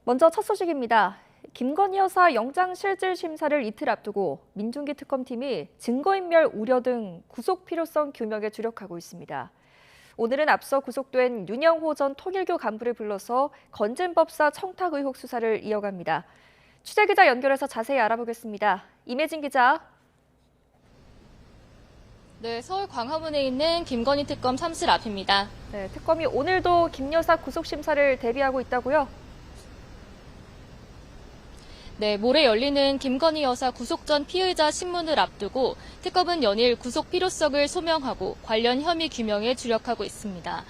먼저 첫 소식입니다. 김건희 여사 영장실질 심사를 이틀 앞두고 민중기 특검팀이 증거인멸 우려 등 구속 필요성 규명에 주력하고 있습니다. 오늘은 앞서 구속된 윤영호 전 통일교 간부를 불러서 건진법사 청탁 의혹 수사를 이어갑니다. 취재기자 연결해서 자세히 알아보겠습니다. 임혜진 기자. 네, 서울 광화문에 있는 김건희 특검 사무실 앞입니다. 네, 특검이 오늘도 김 여사 구속심사를 대비하고 있다고요? 네, 모레 열리는 김건희 여사 구속 전 피의자 신문을 앞두고 특검은 연일 구속 필요성을 소명하고 관련 혐의 규명에 주력하고 있습니다.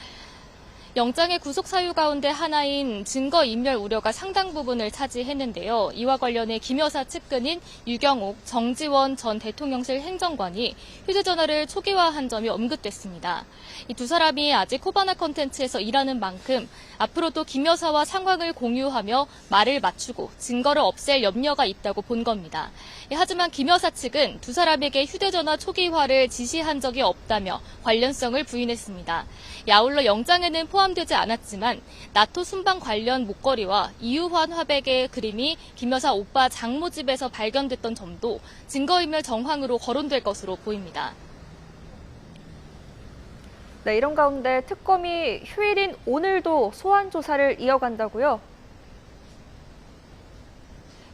영장의 구속 사유 가운데 하나인 증거인멸 우려가 상당 부분을 차지했는데요. 이와 관련해 김 여사 측근인 유경옥, 정지원 전 대통령실 행정관이 휴대전화를 초기화한 점이 언급됐습니다. 이 두 사람이 아직 코바나 컨텐츠에서 일하는 만큼 앞으로도 김 여사와 상황을 공유하며 말을 맞추고 증거를 없앨 염려가 있다고 본 겁니다. 하지만 김 여사 측은 두 사람에게 휴대전화 초기화를 지시한 적이 없다며 관련성을 부인했습니다. 아울러 영장에는 포함되지 않았지만 나토 순방 관련 목걸이와 이유환 화백의 그림이 김 여사 오빠 장모 집에서 발견됐던 점도 증거인멸 정황으로 거론될 것으로 보입니다. 네, 이런 가운데 특검이 휴일인 오늘도 소환 조사를 이어간다고요?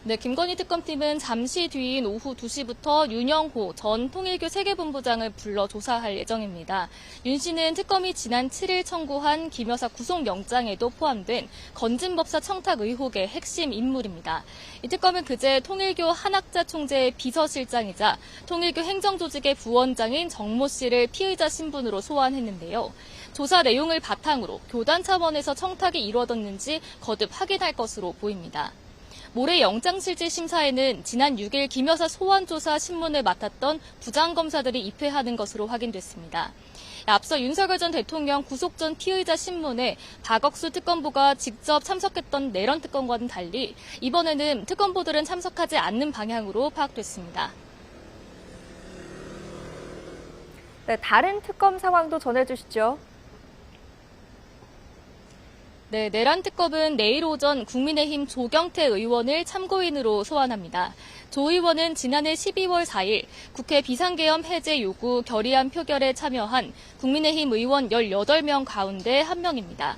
네, 김건희 특검팀은 잠시 뒤인 오후 2시부터 윤영호 전 통일교 세계본부장을 불러 조사할 예정입니다. 윤 씨는 특검이 지난 7일 청구한 김 여사 구속영장에도 포함된 건진법사 청탁 의혹의 핵심 인물입니다. 이 특검은 그제 통일교 한학자 총재의 비서실장이자 통일교 행정조직의 부원장인 정모 씨를 피의자 신분으로 소환했는데요. 조사 내용을 바탕으로 교단 차원에서 청탁이 이루어졌는지 거듭 확인할 것으로 보입니다. 모레 영장실질심사에는 지난 6일 김 여사 소환조사 신문을 맡았던 부장검사들이 입회하는 것으로 확인됐습니다. 앞서 윤석열 전 대통령 구속 전 피의자 신문에 박억수 특검보가 직접 참석했던 내란 특검과는 달리 이번에는 특검보들은 참석하지 않는 방향으로 파악됐습니다. 네, 다른 특검 상황도 전해주시죠. 네, 내란 특검은 내일 오전 국민의힘 조경태 의원을 참고인으로 소환합니다. 조 의원은 지난해 12월 4일 국회 비상계엄 해제 요구 결의안 표결에 참여한 국민의힘 의원 18명 가운데 한 명입니다.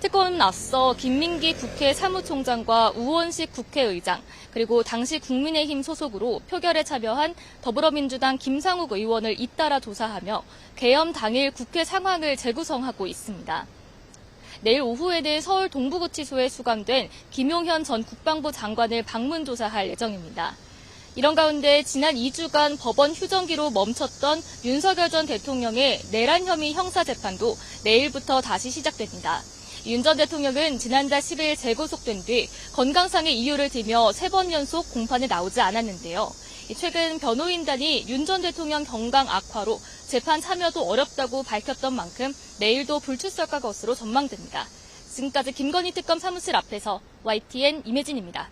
특검은 앞서 김민기 국회 사무총장과 우원식 국회의장, 그리고 당시 국민의힘 소속으로 표결에 참여한 더불어민주당 김상욱 의원을 잇따라 조사하며 계엄 당일 국회 상황을 재구성하고 있습니다. 내일 오후에는 서울 동부구치소에 수감된 김용현 전 국방부 장관을 방문 조사할 예정입니다. 이런 가운데 지난 2주간 법원 휴정기로 멈췄던 윤석열 전 대통령의 내란 혐의 형사재판도 내일부터 다시 시작됩니다. 윤 전 대통령은 지난달 10일 재구속된 뒤 건강상의 이유를 들며 3번 연속 공판에 나오지 않았는데요. 최근 변호인단이 윤 전 대통령 건강 악화로 재판 참여도 어렵다고 밝혔던 만큼 내일도 불출석할 것으로 전망됩니다. 지금까지 김건희 특검 사무실 앞에서 YTN 임혜진입니다.